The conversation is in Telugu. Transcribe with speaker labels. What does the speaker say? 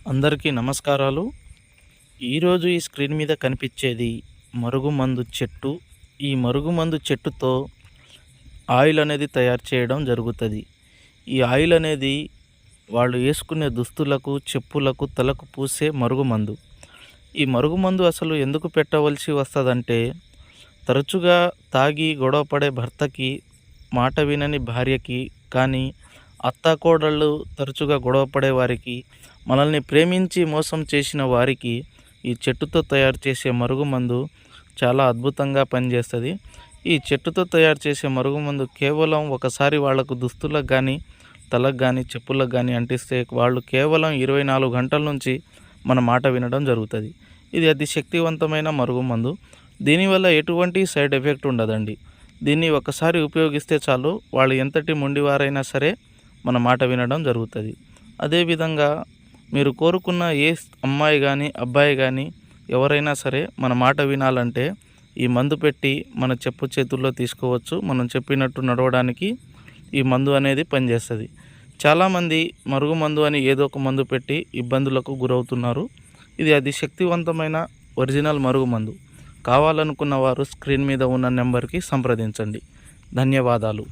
Speaker 1: అందరికీ నమస్కారాలు. ఈరోజు ఈ స్క్రీన్ మీద కనిపించేది మరుగుమందు చెట్టు. ఈ మరుగుమందు చెట్టుతో ఆయిల్ అనేది తయారు చేయడం జరుగుతుంది. ఈ ఆయిల్ అనేది వాళ్ళు వేసుకునే దుస్తులకు, చెప్పులకు, తలకు పూసే మరుగుమందు. ఈ మరుగుమందు అసలు ఎందుకు పెట్టవలసి వస్తుందంటే, తరచుగా తాగి గొడవపడే భర్తకి, మాట వినని భార్యకి, కానీ అత్తాకోడళ్ళు తరచుగా గొడవపడే వారికి, మనల్ని ప్రేమించి మోసం చేసిన వారికి ఈ చెట్టుతో తయారు చేసే మరుగుమందు చాలా అద్భుతంగా పనిచేస్తుంది. ఈ చెట్టుతో తయారు చేసే మరుగుమందు కేవలం ఒకసారి వాళ్లకు దుస్తులకు కానీ, తలకు కానీ, చెప్పులకు కానీ అంటిస్తే వాళ్ళు కేవలం 24 గంటల నుంచి మన మాట వినడం జరుగుతుంది. ఇది అతి శక్తివంతమైన మరుగుమందు. దీనివల్ల ఎటువంటి సైడ్ ఎఫెక్ట్ ఉండదండి. దీన్ని ఒకసారి ఉపయోగిస్తే చాలు, వాళ్ళు ఎంతటి మొండివారైనా సరే మన మాట వినడం జరుగుతుంది. అదేవిధంగా మీరు కోరుకున్న ఏ అమ్మాయి కానీ, అబ్బాయి కానీ ఎవరైనా సరే మన మాట వినాలంటే ఈ మందు పెట్టి మన చెప్పు చేతుల్లో తీసుకోవచ్చు. మనం చెప్పినట్టు నడవడానికి ఈ మందు అనేది పనిచేస్తుంది. చాలామంది మరుగుమందు అని ఏదో ఒక మందు పెట్టి ఇబ్బందులకు గురవుతున్నారు. ఇది అతి శక్తివంతమైన ఒరిజినల్ మరుగుమందు. కావాలనుకున్న వారు స్క్రీన్ మీద ఉన్న నెంబర్కి సంప్రదించండి. ధన్యవాదాలు.